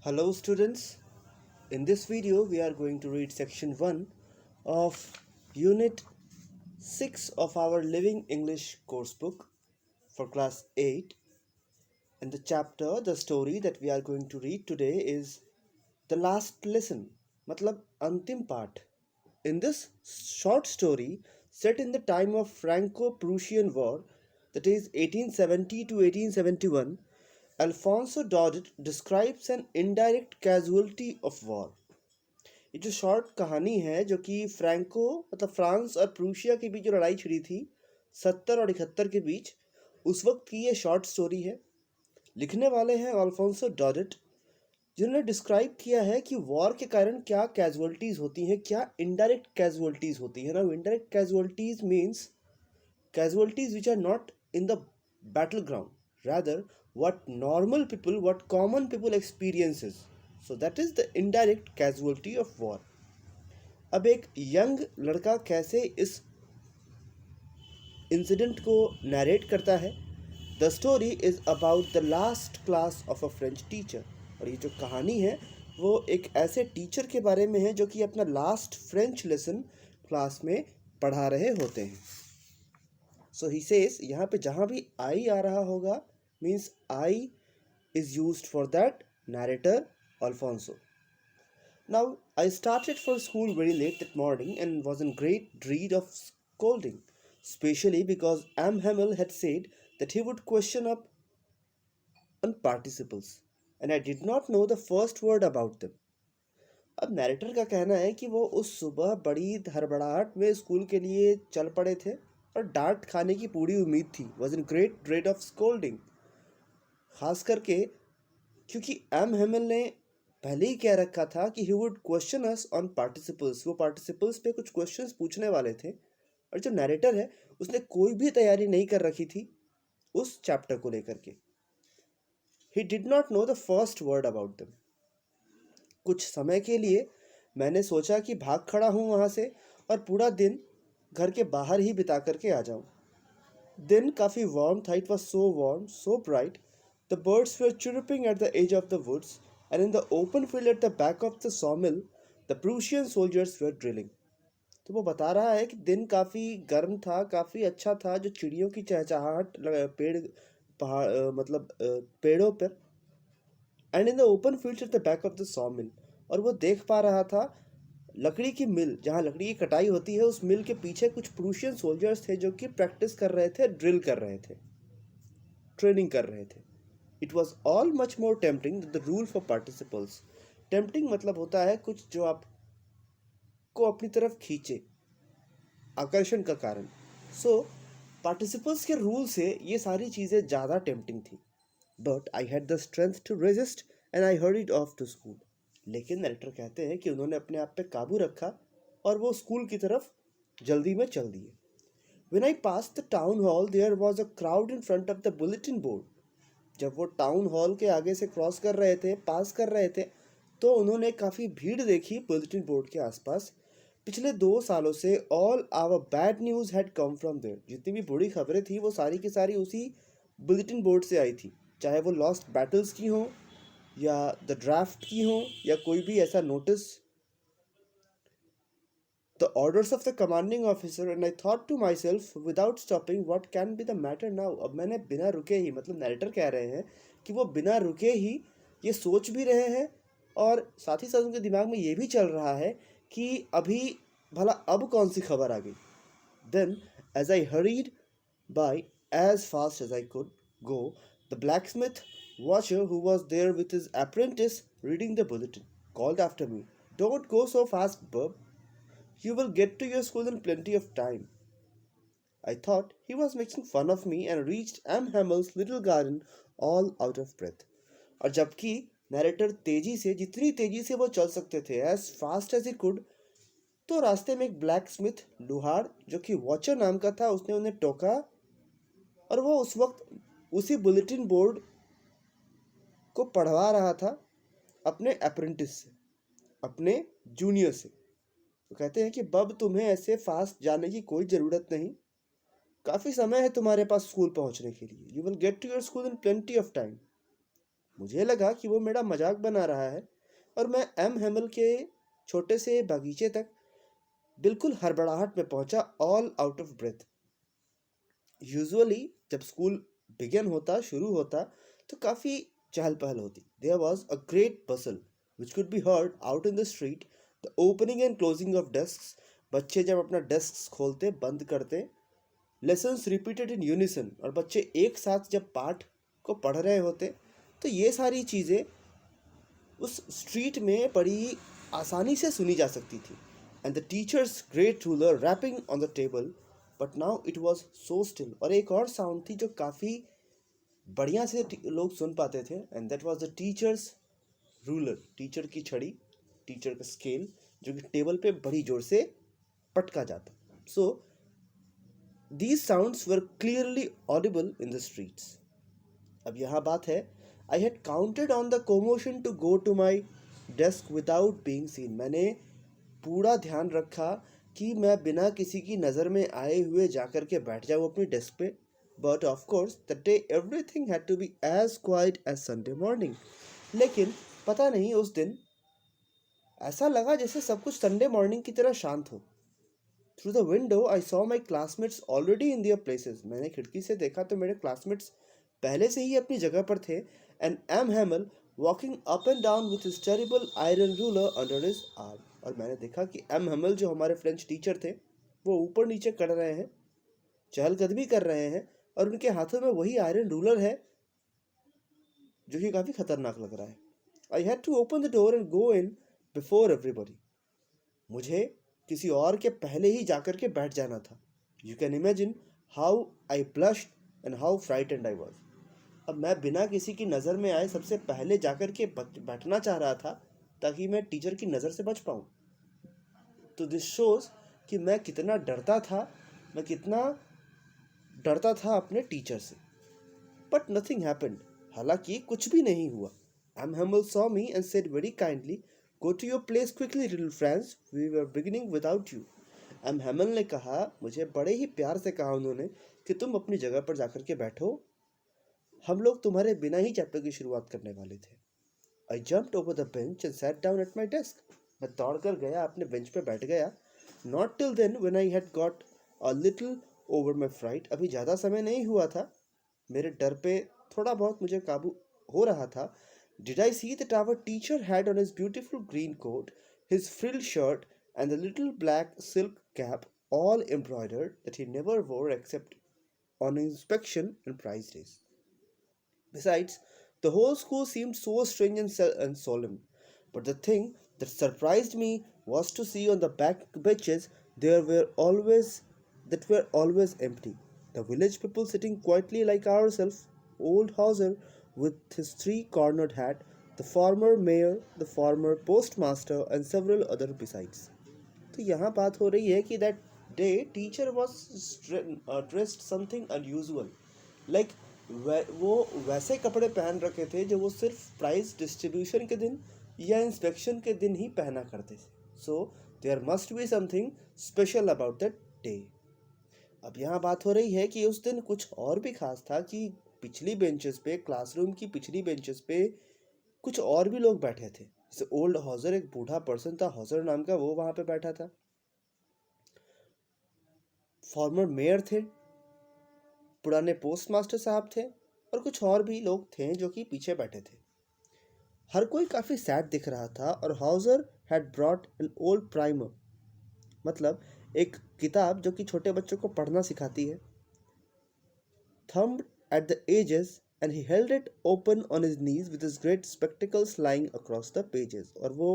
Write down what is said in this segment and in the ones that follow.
Hello students, in this video we are going to read section 1 of unit 6 of our Living English course book for class 8, and the story that we are going to read today is The Last Lesson, matlab antim part. In this short story set in the time of Franco-Prussian War, that is 1870 to 1871, Alfonso Daudet describes an indirect casualty of war. ये जो short कहानी है जो कि Franco मतलब France और Prussia के बीच जो लड़ाई छिड़ी थी 70 और 71 के बीच, उस वक्त की ये शॉर्ट स्टोरी है। लिखने वाले हैं अल्फोंसो डॉडेट, जिन्होंने डिस्क्राइब किया है कि वॉर के कारण क्या कैजुअलिटीज़ होती हैं, क्या इनडायरेक्ट कैजुअलिटीज़ होती हैं ना। Indirect casualties means casualties which are not in the battleground, rather what common people experiences. So that is the indirect casualty of war. अब एक यंग लड़का कैसे इस इंसिडेंट को नरेट करता है। The story is about the last class of a French teacher. और ये जो कहानी है वो एक ऐसे टीचर के बारे में है जो कि अपना लास्ट फ्रेंच लेसन क्लास में पढ़ा रहे होते हैं। सो ही सेज, यहाँ पे जहाँ भी आई आ रहा होगा means I is used for that narrator Alfonso. Now, I started for school very late that morning and was in great dread of scolding, especially because M. Hamel had said that he would question up on participles, and I did not know the first word about them. अब narrator का कहना है कि वो उस सुबह बड़ी हड़बड़ाहट में स्कूल के लिए चल पड़े थे और डांट खाने की पूरी उम्मीद थी. Was in great dread of scolding, खास करके क्योंकि एम हेमल ने पहले ही कह रखा था कि he would question us on participles. वो पार्टिसिपल्स पे कुछ क्वेश्चंस पूछने वाले थे, और जो नैरेटर है उसने कोई भी तैयारी नहीं कर रखी थी उस चैप्टर को लेकर के. He did not know the first word about them. कुछ समय के लिए मैंने सोचा कि भाग खड़ा हूँ वहाँ से और पूरा दिन घर के बाहर ही बिता करके आ जाऊँ. दिन काफ़ी वार्म था. It was so warm, so bright. The birds were chirping at the edge of the woods, and in the open field at the back of the sawmill, the Prussian soldiers were drilling. तो वो बता रहा है कि दिन काफ़ी गर्म था, काफ़ी अच्छा था, जो चिड़ियों की चहचहाहट पेड़ पहाड़ मतलब पेड़ों पर, and in the open fields at the back of the सॉमिल. और वो देख पा रहा था लकड़ी की मिल, जहाँ लकड़ी की कटाई होती है, उस मिल के पीछे कुछ प्रूशियन सोल्जर्स थे जो कि प्रैक्टिस कर रहे थे, ड्रिल कर रहे थे, ट्रेनिंग कर रहे थे. It was all much more tempting the rule for participles. Tempting मतलब होता है कुछ जो आपको अपनी तरफ खींचे, आकर्षण का कारण. सो पार्टिसिपल्स के रूल से ये सारी चीज़ें ज़्यादा टेम्पटिंग थी. But I had the strength to resist and I hurried off to school. लेकिन नरेटर कहते हैं कि उन्होंने अपने आप पे काबू रखा और वो स्कूल की तरफ जल्दी में चल दिए. When I passed the town hall, there was a crowd in front of the bulletin board. जब वो टाउन हॉल के आगे से क्रॉस कर रहे थे, पास कर रहे थे, तो उन्होंने काफ़ी भीड़ देखी बुलेटिन बोर्ड के आसपास. पिछले 2 सालों से all our bad news had come from there. जितनी भी बुरी खबरें थी वो सारी की सारी उसी बुलेटिन बोर्ड से आई थी, चाहे वो लॉस्ट बैटल्स की हों या द ड्राफ्ट की हों या कोई भी ऐसा notice. The orders of the commanding officer, and I thought to myself without stopping, what can be the matter now. अब मैंने बिना रुके ही, मतलब नरेटर कह रहे हैं कि वो बिना रुके ही ये सोच भी रहे हैं और साथ ही साथ उनके दिमाग में ये भी चल रहा है कि अभी भला अब कौन सी खबर आ गई. Then as I hurried by as fast as I could go, the blacksmith watcher who was there with his apprentice reading the bulletin called after me, "Don't go so fast, bub. You will get to your school in plenty of time." I thought he was making fun of me and reached M. Hamel's little garden all out of breath. और जबकि narrator तेजी से, जितनी तेजी से वो चल सकते थे, as fast as he could, तो रास्ते में एक ब्लैक स्मिथ लुहार जो कि वॉचर नाम का था, उसने उन्हें टोका. और वो उस वक्त उसी बुलेटिन बोर्ड को पढ़वा रहा था अपने अप्रेंटिस से, अपने जूनियर से. तो कहते हैं कि बब, तुम्हें ऐसे फास्ट जाने की कोई ज़रूरत नहीं, काफ़ी समय है तुम्हारे पास स्कूल पहुंचने के लिए. You will get to your school in plenty of time. मुझे लगा कि वो मेरा मजाक बना रहा है और मैं एम हेमल के छोटे से बगीचे तक बिल्कुल हड़बड़ाहट में पहुंचा, all out of breath. Usually जब स्कूल शुरू होता तो काफ़ी चहल पहल होती। There was a great bustle which could be heard out in the street, the opening and closing of desk. बच्चे जब अपना डेस्क खोलते बंद करते, लेसन्स रिपीटेड इन यूनिसन, और बच्चे एक साथ जब पाठ को पढ़ रहे होते, तो ये सारी चीज़ें उस स्ट्रीट में बड़ी आसानी से सुनी जा सकती थी। And the teachers great ruler rapping on the table, but now it was so still. और एक और साउंड थी जो काफ़ी बढ़िया से लोग सुन पाते थे, and that was the teachers ruler, teacher की छड़ी, टीचर का स्केल, जो कि टेबल पे बड़ी जोर से पटका जाता। So these sounds were clearly audible in the streets. अब यहाँ बात है, I had counted on the commotion to go to my desk without being seen. मैंने पूरा ध्यान रखा कि मैं बिना किसी की नज़र में आए हुए जाकर के बैठ जाऊँ अपनी डेस्क पे। But of course that day everything had to be as quiet as Sunday morning. लेकिन पता नहीं उस दिन ऐसा लगा जैसे सब कुछ संडे मॉर्निंग की तरह शांत हो। Through the window I saw my classmates already in their places. मैंने खिड़की से देखा तो मेरे क्लासमेट्स पहले से ही अपनी जगह पर थे। And M Hamel walking up and down with his terrible iron ruler under his arm. और मैंने देखा कि एम हैमल जो हमारे फ्रेंच टीचर थे, वो ऊपर नीचे कर रहे हैं, चहलकदमी कर रहे हैं, और उनके हाथों में वही आयरन रूलर है जो कि काफ़ी खतरनाक लग रहा है। I had to open the door and go in before everybody. मुझे किसी और के पहले ही जाकर के बैठ जाना था। You can imagine how I blushed and how frightened I was. अब मैं बिना किसी की नज़र में आए सबसे पहले जाकर के बैठना चाह रहा था ताकि मैं टीचर की नज़र से बच पाऊँ। तो दिस शोज कि मैं कितना डरता था अपने टीचर से। But nothing happened. हालांकि कुछ भी नहीं हुआ। M Hamel saw me and said very kindly, go to your place quickly little friends, we were beginning without you. M Hamel ने कहा, मुझे बड़े ही प्यार से कहा उन्होंने, कि तुम अपनी जगह पर जाकर के बैठो, हम लोग तुम्हारे बिना ही चैप्टर की शुरुआत करने वाले थे। I jumped over the bench and sat down at my desk. मैं दौड़ कर गया, अपने बेंच पे बैठ गया। Not till then when I had got a little over my fright. अभी ज़्यादा समय नहीं हुआ था, मेरे डर पे थोड़ा बहुत मुझे काबू हो रहा था। Did I see that our teacher had on his beautiful green coat, his frilled shirt and the little black silk cap, all embroidered, that he never wore except on inspection and prize days. Besides, the whole school seemed so strange and solemn. But the thing that surprised me was to see on the back benches there were always that were always empty. The village people sitting quietly like ourselves, old Hauser with his three-cornered hat, the former mayor, the former postmaster, and several other besides. तो यहाँ बात हो रही है कि that day teacher was dressed something unusual. Like वो वैसे कपड़े पहन रखे थे जो वो सिर्फ प्राइज डिस्ट्रीब्यूशन के दिन या इंस्पेक्शन के दिन ही पहना करते थे। So there must be something special about that day. अब यहाँ बात हो रही है कि उस दिन कुछ और भी खास था कि पिछली बेंचेस पे, क्लासरूम की पिछली बेंचेस पे कुछ और भी लोग बैठे थे। जैसे ओल्ड हॉजर, एक बूढ़ा पर्सन था हॉजर नाम का, वो वहाँ पे बैठा था। फॉर्मर मेयर थे, पुराने पोस्ट मास्टर साहब थे, और कुछ और भी लोग थे जो कि पीछे बैठे थे। हर कोई काफ़ी सैड दिख रहा था, और Houser had brought an old primer, मतलब एक किताब जो कि छोटे बच्चों को पढ़ना सिखाती है, thumbed at the edges, and he held it open on his knees with his great spectacles lying across the pages. और वो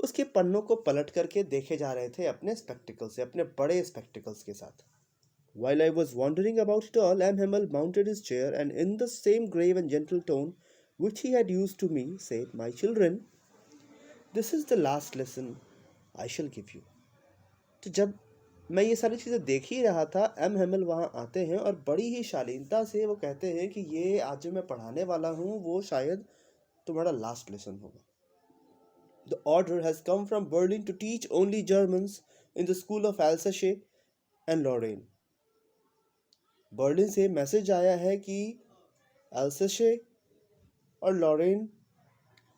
उसके पन्नों को पलट करके देखे जा रहे थे अपने स्पेक्टिकल से, अपने बड़े स्पेक्टिकल्स के साथ। While I was wondering about it all, M. Hamill mounted his chair and in the same grave and gentle tone which he had used to me, said, "My children, this is the last lesson I shall give you." तो जब मैं ये सारी चीज़ें देख ही रहा था, M Hemal वहाँ आते हैं और बड़ी ही शालीनता से वो कहते हैं कि ये आज जो मैं पढ़ाने वाला हूँ वो शायद तुम्हारा लास्ट लेसन होगा। The order has come from Berlin to teach only Germans in the school of Alsace and Lorraine. Berlin से मैसेज आया है कि एल्सेशे और लॉरेन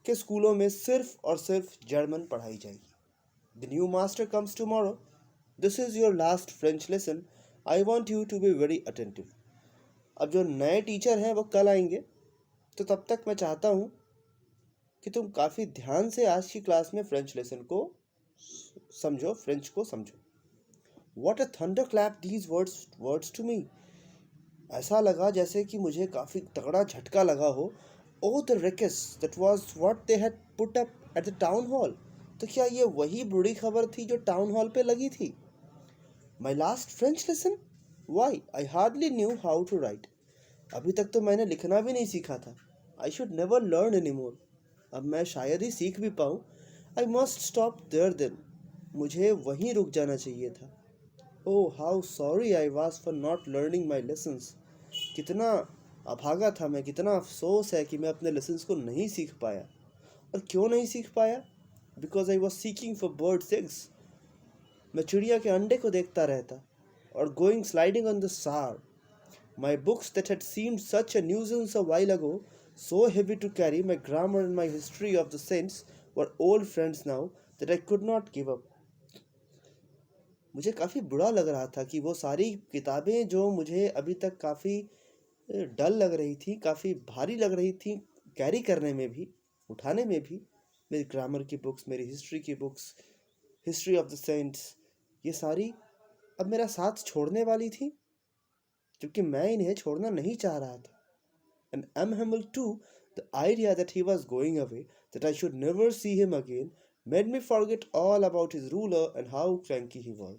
के स्कूलों में सिर्फ और सिर्फ जर्मन पढ़ाई जाएगी। The new master comes tomorrow. This is your last French lesson. I want you to be very attentive. अब जो नए टीचर हैं वो कल आएंगे, तो तब तक मैं चाहता हूँ कि तुम काफ़ी ध्यान से आज की क्लास में फ्रेंच लेसन को समझो, फ्रेंच को समझो। What a thunder clap these words to me. ऐसा लगा जैसे कि मुझे काफ़ी तगड़ा झटका लगा हो। Oh the wretches, that was what they had put up at the town hall. तो क्या ये वही बुरी खबर थी जो टाउन हॉल पे लगी थी? My last French lesson, why I hardly knew how to write. अभी तक तो मैंने लिखना भी नहीं सीखा था। I should never learn any more. अब मैं शायद ही सीख भी पाऊँ। I must stop there then. मुझे वहीं रुक जाना चाहिए था। Oh how sorry I was for not learning my lessons. कितना अभागा था मैं, कितना अफसोस है कि मैं अपने लेसन्स को नहीं सीख पाया। और क्यों नहीं सीख पाया? Because I was seeking for birds eggs. मैं चिड़िया के अंडे को देखता रहता। और गोइंग स्लाइडिंग ऑन द सार। My books that had seemed such a nuisance a while ago, so heavy to carry, my grammar and my history of the saints, were old friends now that I could not give up. मुझे काफ़ी बुरा लग रहा था कि वो सारी किताबें जो मुझे अभी तक काफ़ी डल लग रही थी, काफ़ी भारी लग रही थी कैरी करने में भी, उठाने में भी, मेरी ग्रामर की बुक्स, मेरी हिस्ट्री की books, history of the saints, ये सारी अब मेरा साथ छोड़ने वाली थी, जबकि मैं इन्हें छोड़ना नहीं चाह रहा था। And Amhamel too, the idea that he was going away, that I should never see him again, made me forget all about his ruler and how cranky he was.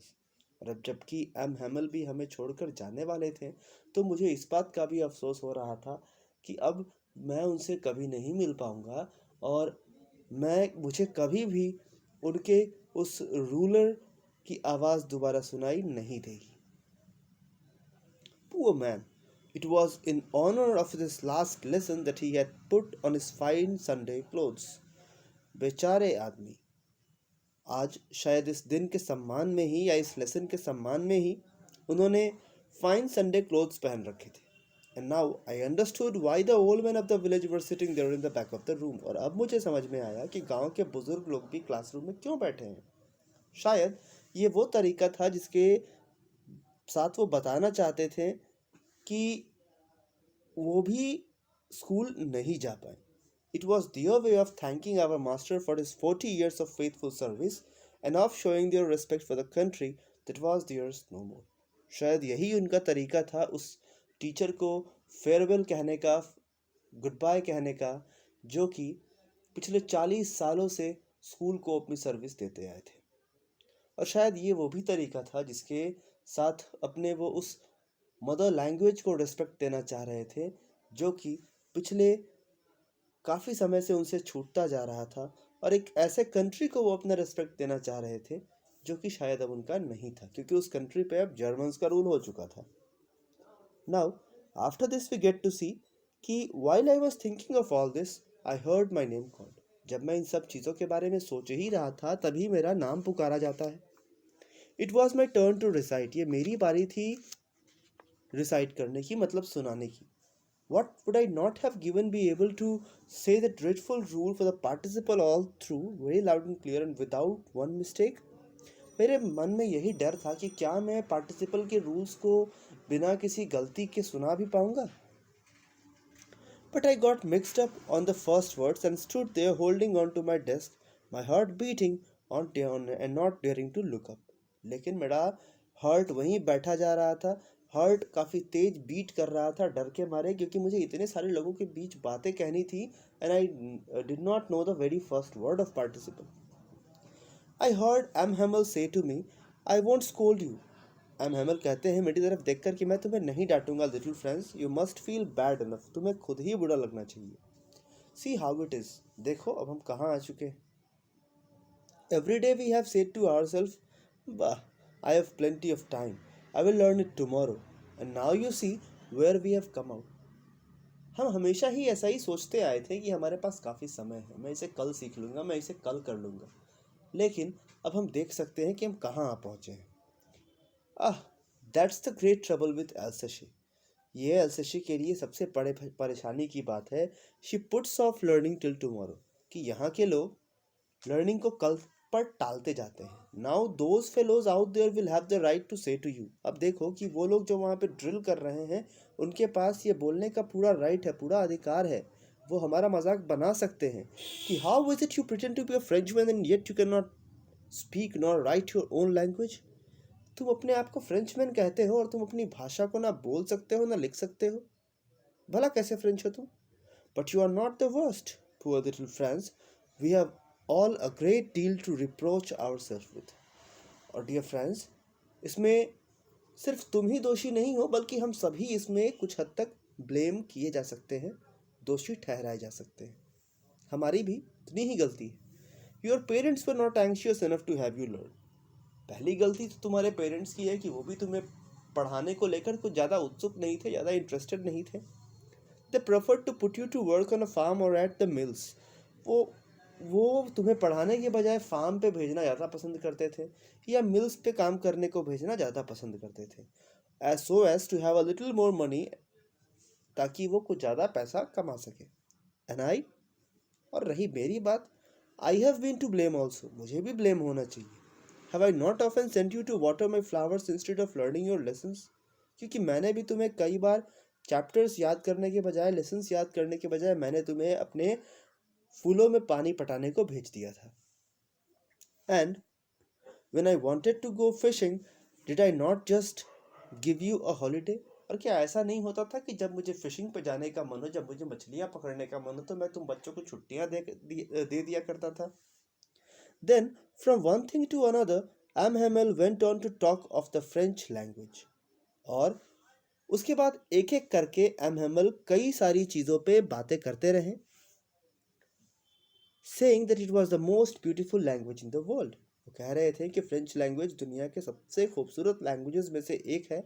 और अब जबकि एम हैमल भी हमें छोड़कर जाने वाले थे, तो मुझे इस बात का भी अफसोस हो रहा था कि अब मैं उनसे कभी नहीं मिल पाऊंगा और मुझे कभी भी उनके उस रूलर की आवाज़ दोबारा सुनाई नहीं देगी। Poor man. It was in honor of this last lesson that he had put on his fine Sunday clothes. बेचारे आदमी, आज शायद इस दिन के सम्मान में ही या इस लेसन के सम्मान में ही उन्होंने फाइन संडे क्लोथ्स पहन रखे थे। And now I understood why the old man of the village were sitting there in the back of the room. और अब मुझे समझ में आया कि गांव के बुजुर्ग लोग भी क्लासरूम में क्यों बैठे हैं। शायद ये वो तरीका था जिसके साथ वो बताना चाहते थे कि वो भी स्कूल नहीं जा पाए। It was their way of thanking our master for his 40 years of faithful service and of showing their respect for the country that was theirs no more. शायद यही उनका तरीका था उस टीचर को फेयरवेल कहने का, गुड बाय कहने का, जो कि पिछले 40 सालों से स्कूल को अपनी सर्विस देते आए थे। और शायद ये वो भी तरीका था जिसके साथ अपने वो उस मदर लैंग्वेज को रिस्पेक्ट देना चाह रहे थे, जो कि पिछले काफ़ी समय से उनसे छूटता जा रहा था, और एक ऐसे कंट्री को वो अपना रिस्पेक्ट देना चाह रहे थे जो कि शायद अब उनका नहीं था, क्योंकि उस कंट्री पे अब जर्मन्स का रूल हो चुका था। Now after this we get to see कि while I was thinking of all this I heard my name called. जब मैं इन सब चीज़ों के बारे में सोच ही रहा था तभी मेरा नाम पुकारा जाता है। It was my turn to recite. ये मेरी बारी थी रिसाइट करने की, मतलब सुनाने की। What would I not have given be able to say the dreadful rule for the participle all through very loud and clear and without one mistake? मेरे मन में यही डर था कि क्या मैं पार्टिसिपल के रूल्स को बिना किसी गलती के सुना भी पाऊंगा। But I got mixed up on the first words and stood there holding on to my desk, my heart beating on and not daring to look up. लेकिन मेरा हार्ट वहीं बैठा जा रहा था। हार्ट काफ़ी तेज बीट कर रहा था डर के मारे, क्योंकि मुझे इतने सारे लोगों के बीच बातें कहनी थी and I did not know the very first word of participle. I heard M Hamel say to me, I won't scold you. M Hamel कहते हैं मेरी तरफ देखकर कि मैं तुम्हें नहीं डांटूंगा little friends, you must feel bad enough. तुम्हें खुद ही बुरा लगना चाहिए। See how it is. देखो अब हम कहाँ आ चुके हैं। Every day we have said to ourselves, वाह, I have plenty of time. I will learn it tomorrow. And now you see where we have come out. हम हमेशा ही ऐसा ही सोचते आए थे कि हमारे पास काफ़ी समय है, मैं इसे कल सीख लूँगा, मैं इसे कल कर लूँगा। लेकिन अब हम देख सकते हैं कि हम कहाँ आ पहुँचे हैं। Ah, that's the great trouble with Alsace. ये एल्सेशी के लिए सबसे बड़े परेशानी की बात है। She puts of learning till tomorrow, कि यहाँ के लोग लर्निंग को कल पर टालते जाते हैं। Now those fellows out there will have the right to say to you, अब देखो कि वो लोग जो वहाँ पे ड्रिल कर रहे हैं उनके पास ये बोलने का पूरा राइट है, पूरा अधिकार है। वो हमारा मजाक बना सकते हैं कि how is it you pretend to be a Frenchman and yet you can not speak nor write your own language. तुम अपने आप को फ्रेंचमैन कहते हो और तुम अपनी भाषा को ना बोल सकते हो ना लिख सकते हो। भला कैसे फ्रेंच हो तुम? But you are not the worst, poor little France, we have all a great deal to reproach ourselves with. और डियर फ्रेंड्स, इसमें सिर्फ तुम ही दोषी नहीं हो, बल्कि हम सभी इसमें कुछ हद तक ब्लेम किए जा सकते हैं, दोषी ठहराए जा सकते हैं। हमारी भी इतनी ही गलती है। Your parents were not anxious enough to have you learn. पहली गलती तो तुम्हारे पेरेंट्स की है कि वो भी तुम्हें पढ़ाने को लेकर कुछ ज़्यादा उत्सुक नहीं थे, ज़्यादा इंटरेस्टेड नहीं थे। They prefer to put you to work on a farm और एट द मिल्स। वो तुम्हें पढ़ाने के बजाय फार्म पे भेजना ज़्यादा पसंद करते थे, या मिल्स पे काम करने को भेजना ज़्यादा पसंद करते थे, as to have a little more money, ताकि वो कुछ ज़्यादा पैसा कमा सके। एंड आई, और रही मेरी बात, I have been to blame also, मुझे भी ब्लेम होना चाहिए। Have I not often sent you to water my flowers instead of learning your lessons, क्योंकि मैंने भी तुम्हें कई बार चैप्टर्स याद करने के बजाय, लेसन्स याद करने के बजाय, मैंने तुम्हें अपने फूलों में पानी पटाने को भेज दिया था। And when I wanted to go fishing, did I not just give you a holiday, और क्या ऐसा नहीं होता था कि जब मुझे फिशिंग पे जाने का मन हो, जब मुझे मछलियाँ पकड़ने का मन हो, तो मैं तुम बच्चों को छुट्टियाँ दे दिया करता था। Then, from one thing to another, M. Hamel went on to talk of the French language. और उसके बाद एक एक करके एम हेमल कई सारी चीज़ों पे बातें करते रहे, saying that it was the most beautiful language in the world. वो कह रहे थे कि फ्रेंच लैंग्वेज दुनिया के सबसे खूबसूरत लैंग्वेजेस में से एक है,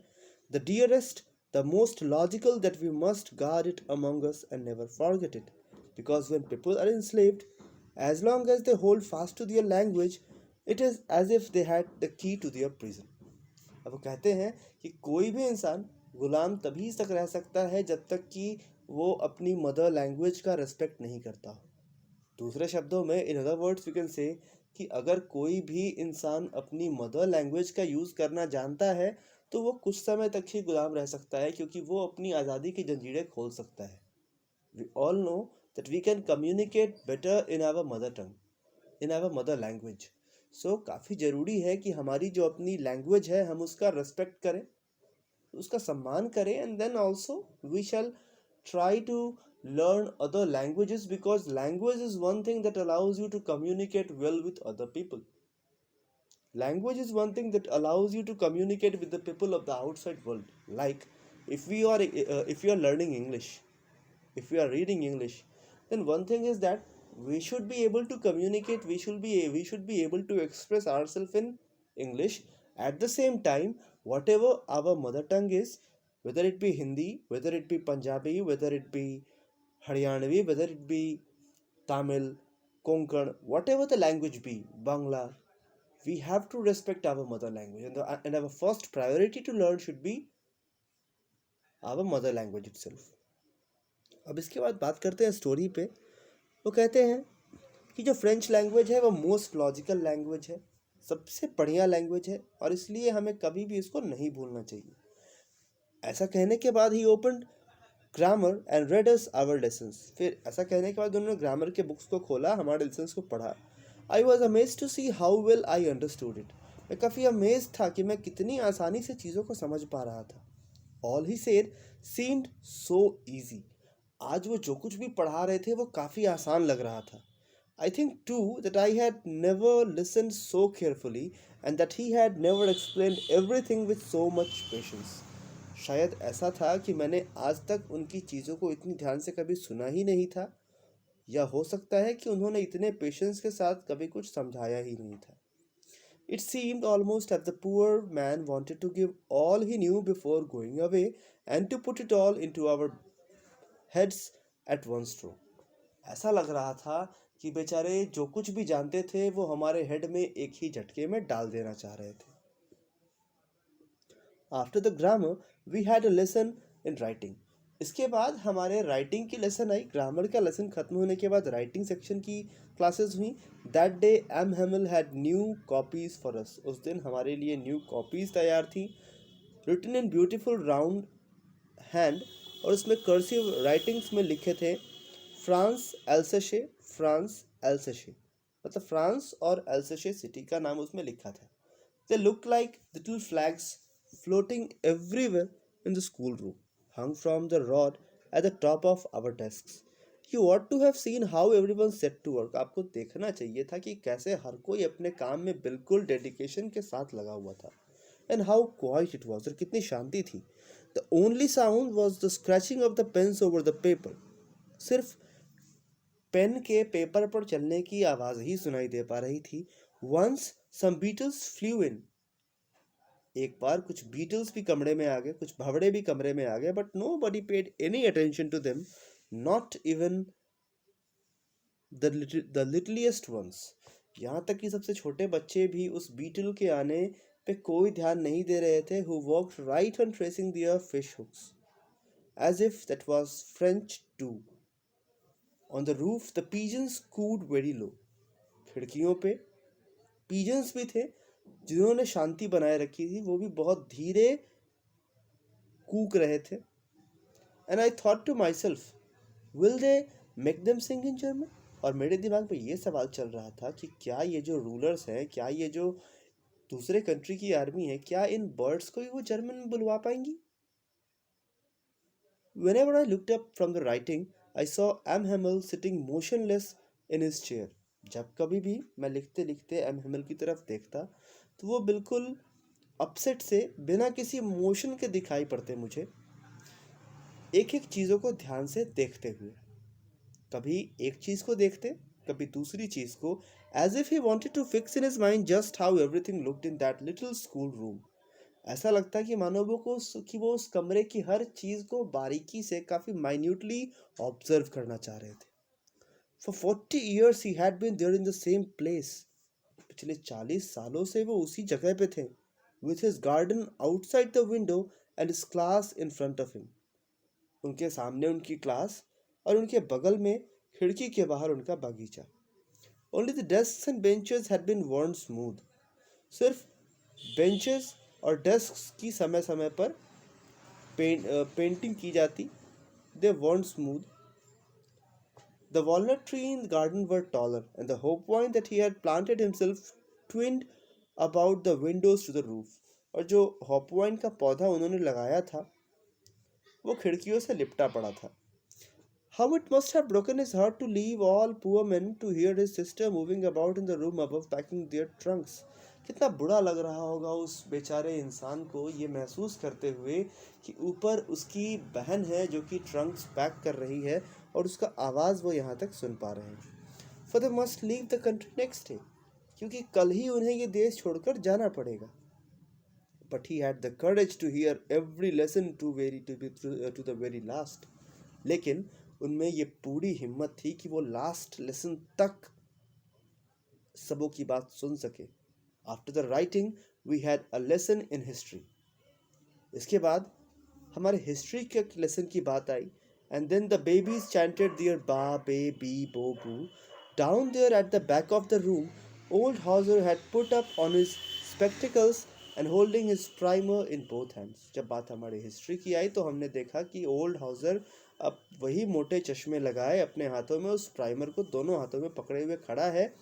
the dearest, the most logical, that we must guard it among us and never forget it, because when people are enslaved, as long as they hold fast to their language, it is as if they had the key to their prison. अब वो कहते हैं कि कोई भी इंसान गुलाम तभी तक रह सकता है जब तक कि वो अपनी मदर लैंग्वेज का रेस्पेक्ट नहीं करता हो। दूसरे शब्दों में, in other words we can say, कि अगर कोई भी इंसान अपनी मदर लैंग्वेज का यूज़ करना जानता है तो वो कुछ समय तक ही गुलाम रह सकता है, क्योंकि वो अपनी आज़ादी की जंजीरें खोल सकता है। We all know that we can communicate better in our mother tongue, in our mother language. So काफ़ी ज़रूरी है कि हमारी जो अपनी लैंग्वेज है हम उसका रेस्पेक्ट करें, उसका सम्मान करें, and then also we shall try to learn other languages, because language is one thing that allows you to communicate well with other people. Language is one thing that allows you to communicate with the people of the outside world. Like if we are learning English, if we are reading English, then one thing is that we should be able to communicate, we should be able to express ourselves in English. At the same time, whatever our mother tongue is, whether it be Hindi, whether it be Punjabi, whether it be Haryanvi, whether it be Tamil, Konkan, whatever the language be, Bangla, we have to respect our mother language, and our first priority to learn should be our mother language itself. अब इसके बाद बात करते हैं story पे। वो कहते हैं कि जो फ्रेंच लैंग्वेज है वो मोस्ट लॉजिकल लैंग्वेज है, सबसे बढ़िया लैंग्वेज है, और इसलिए हमें कभी भी इसको नहीं भूलना चाहिए। ऐसा कहने के बाद ही open grammar and read us our lessons. फिर ऐसा कहने के बाद उन्होंने ग्रामर के बुक्स को खोला, हमारे लेसन्स को पढ़ा। I was amazed to see how well I understood it. मैं काफ़ी अमेज था कि मैं कितनी आसानी से चीज़ों को समझ पा रहा था। All he said seemed so easy. आज वो जो कुछ भी पढ़ा रहे थे वो काफ़ी आसान लग रहा था। I think too that I had never listened so carefully and that he had never explained everything with so much patience. शायद ऐसा था कि मैंने आज तक उनकी चीज़ों को इतनी ध्यान से कभी सुना ही नहीं था, या हो सकता है कि उन्होंने इतने पेशेंस के साथ कभी कुछ समझाया ही नहीं था। It seemed almost as the poor man wanted to give all he knew before going away and to put it all into our heads at one stroke. ऐसा लग रहा था कि बेचारे जो कुछ भी जानते थे वो हमारे हेड में एक ही झटके में डाल देना चाह रहे थे। After the grammar, we had a lesson in writing. इसके बाद हमारे राइटिंग की लेसन आई. ग्रामर का लेसन खत्म होने के बाद राइटिंग सेक्शन की क्लासेस हुई. That day M Hamel had new copies for us. उस दिन हमारे लिए न्यू कॉपीज़ तैयार थी, written in beautiful round hand, और उसमें कर्सिव राइटिंग्स में लिखे थे फ्रांस एल्सेशे, फ्रांस एल्सेशे, मतलब फ्रांस और एल्सेशे सिटी का नाम उसमें लिखा था. They look like little flags floating everywhere in the schoolroom, hung from the rod at the top of our desks. You ought to have seen how everyone set to work. आपको देखना चाहिए था कि कैसे हर कोई अपने काम में बिल्कुल डेडिकेशन के साथ लगा हुआ था. And how quiet it was, और कितनी शांति थी. The only sound was the scratching of the pens over the paper. सिर्फ पेन के पेपर पर चलने की आवाज़ ही सुनाई दे पा रही थी. Once some beetles flew in. एक बार कुछ बीटल्स भी कमरे में आ गए, कुछ भवड़े भी कमरे में आ गए, but nobody paid any attention to them, not even the littlest ones. यहाँ तक कि सबसे छोटे बच्चे भी उस बीटल के आने पे कोई ध्यान नहीं दे रहे थे. Who walked right on tracing their fish hooks as if that was French too. On the roof the pigeons cooed very low. खिड़कियों पे पिजन्स भी थे जिन्होंने शांति बनाए रखी थी, वो भी बहुत धीरे कूक रहे थे. And I thought to myself, will they make them sing in German. और मेरे दिमाग में ये सवाल चल रहा था कि क्या ये जो रूलर्स हैं, क्या ये जो दूसरे कंट्री की आर्मी है, क्या इन बर्ड्स को ही वो जर्मन में बुलवा पाएंगी. Whenever I looked up from the writing, I saw M. Hamel sitting motionless in his chair. जब कभी भी मैं लिखते लिखते एम हेमल की तरफ देखता तो वो बिल्कुल अपसेट से बिना किसी मोशन के दिखाई पड़ते मुझे, एक एक चीज़ों को ध्यान से देखते हुए. कभी एक चीज़ को देखते, कभी दूसरी चीज़ को, as if he wanted to fix in his mind just how everything looked in that little school room. ऐसा लगता कि मानो वो उस कमरे की हर चीज़ को बारीकी से, काफ़ी माइन्यूटली ऑब्जर्व करना चाह रहे थे. For 40 years he had been there in the same place. पिछले 40 सालों से वो उसी जगह पे थे. With his garden outside the window and his class in front of him. उनके सामने उनकी क्लास और उनके बगल में खिड़की के बाहर उनका बागीचा. Only the desks and benches had been worn smooth. सिर्फ बेंचेस और डेस्क की समय समय पर पेंटिंग की जाती. They weren't smooth. The walnut tree in the garden were taller, and the hope vine that he had planted himself twined about the windows to the roof. और जो hope vine का पौधा उन्होंने लगाया था वो खिड़कियों से लिपटा पड़ा था. How it must have broken his heart to leave all poor men to hear his sister moving about in the room above packing their trunks. कितना बुरा लग रहा होगा उस बेचारे इंसान को ये महसूस करते हुए कि ऊपर उसकी बहन है जो कि ट्रंक्स पैक कर रही है और उसका आवाज़ वो यहाँ तक सुन पा रहे हैं. For they must leave the country next day, क्योंकि कल ही उन्हें ये देश छोड़कर जाना पड़ेगा. But he had the courage to hear every lesson to the very last. लेकिन उनमें ये पूरी हिम्मत थी कि वो लास्ट लेसन तक सबों की बात सुन सके. After the writing, we had a lesson in history. इसके बाद हमारे हिस्ट्री के लेसन की बात आई. And then the babies chanted their ba, be, bi, bo, boo. Down there at the back of the room, old Hauser had put up on his spectacles and holding his primer in both hands. जब बात हमारे history की आई तो हमने देखा कि old Hauser अब वही मोटे चश्मे लगाए अपने हाथों में उस प्राइमर को दोनों हाथों में पकड़े हुए खड़ा है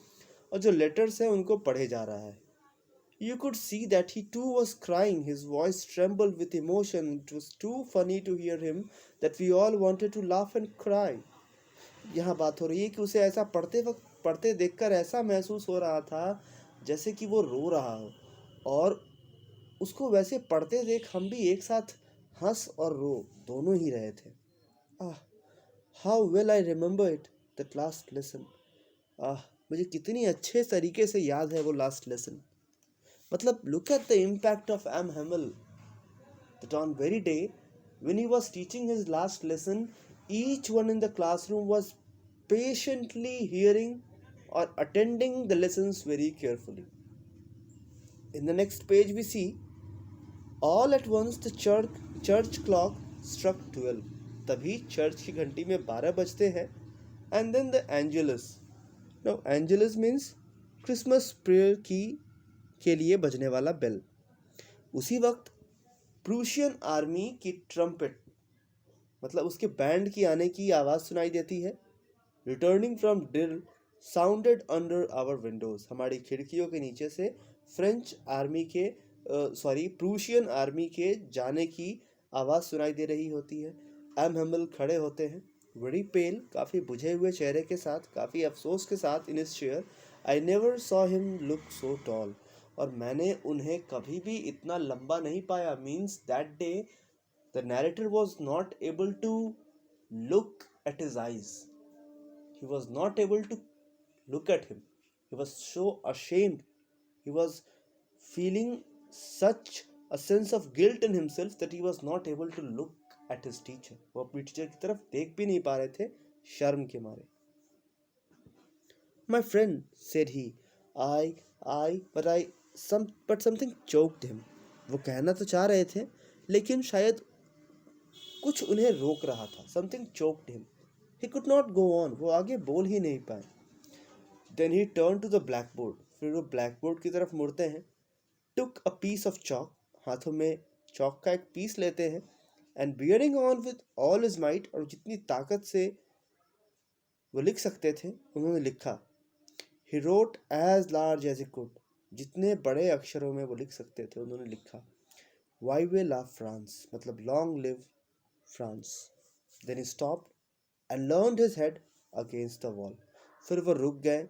और जो लेटर्स हैं उनको पढ़े जा रहा है. You could see that he too was crying. His voice trembled with emotion. It was too funny to hear him that we all wanted to laugh and cry. यहाँ बात हो रही है कि उसे ऐसा पढ़ते देखकर ऐसा महसूस हो रहा था जैसे कि वो रो रहा हो, और उसको वैसे पढ़ते देख हम भी एक साथ हंस और रो दोनों ही रहे थे. How well I remember it, that last lesson. मुझे कितनी अच्छे तरीके से याद है वो लास्ट लेसन. मतलब look at the impact of M. Hamel, that on very day when he was teaching his last lesson, each one in the classroom was patiently hearing or attending the lessons very carefully. In the next page we see, all at once the church clock struck 12. तभी church की घंटी में 12 बजते हैं. And then the Angelus. Now Angelus means Christmas prayer की के लिए बजने वाला बेल. उसी वक्त प्रूशियन आर्मी की ट्रम्पेट मतलब उसके बैंड की आने की आवाज़ सुनाई देती है. Returning from drill sounded under our windows. हमारी खिड़कियों के नीचे से फ्रेंच आर्मी के प्रूशियन आर्मी के जाने की आवाज़ सुनाई दे रही होती है. एम हेमल खड़े होते हैं, वेरी पेल, काफ़ी बुझे हुए चेहरे के साथ, काफ़ी अफसोस के साथ in his chair. I never saw him look so tall. और मैंने उन्हें कभी भी इतना लंबा नहीं पाया. Means that day the narrator was not able to look at his eyes. He was not able to look at him. He was so ashamed. He was feeling such a sense of guilt in himself that he was not able to look at his teacher. वो अपनी teacher की तरफ देख भी नहीं पा रहे थे शर्म के मारे. My friend, said he, but something choked him. वो कहना तो चाह रहे थे लेकिन शायद कुछ उन्हें रोक रहा था. Something choked him. He could not go on. वो आगे बोल ही नहीं पाए. Then he turned to the blackboard. फिर वो blackboard की तरफ मुड़ते हैं. Took a piece of chalk. हाथों में चौक का एक पीस लेते हैं. And bearing on with all his might, और जितनी ताकत से वो लिख सकते थे उन्होंने लिखा. He wrote as large as he could. जितने बड़े अक्षरों में वो लिख सकते थे उन्होंने लिखा. Vive la France, मतलब long live France. Then he stopped and leaned his head against the wall. फिर वो रुक गए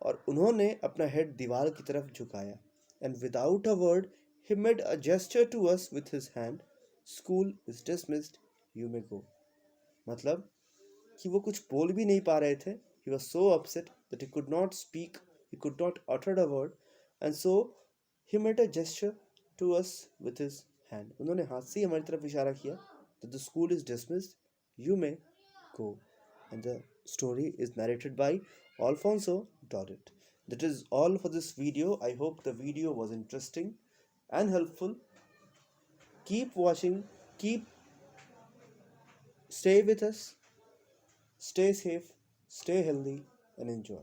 और उन्होंने अपना हेड दीवार की तरफ झुकाया. And without a word, he made a gesture to us with his hand. School is dismissed. You may go. मतलब कि वो कुछ बोल भी नहीं पा रहे थे. He was so upset that he could not speak. He could not utter a word. And so he made a gesture to us with his hand. उन्होंने हाथ से ही हमारी तरफ इशारा किया that the school is dismissed. You may go. And the story is narrated by Alfonso Dorrit. That is all for this video. I hope the video was interesting and helpful. Keep watching, stay with us, stay safe, stay healthy, and enjoy.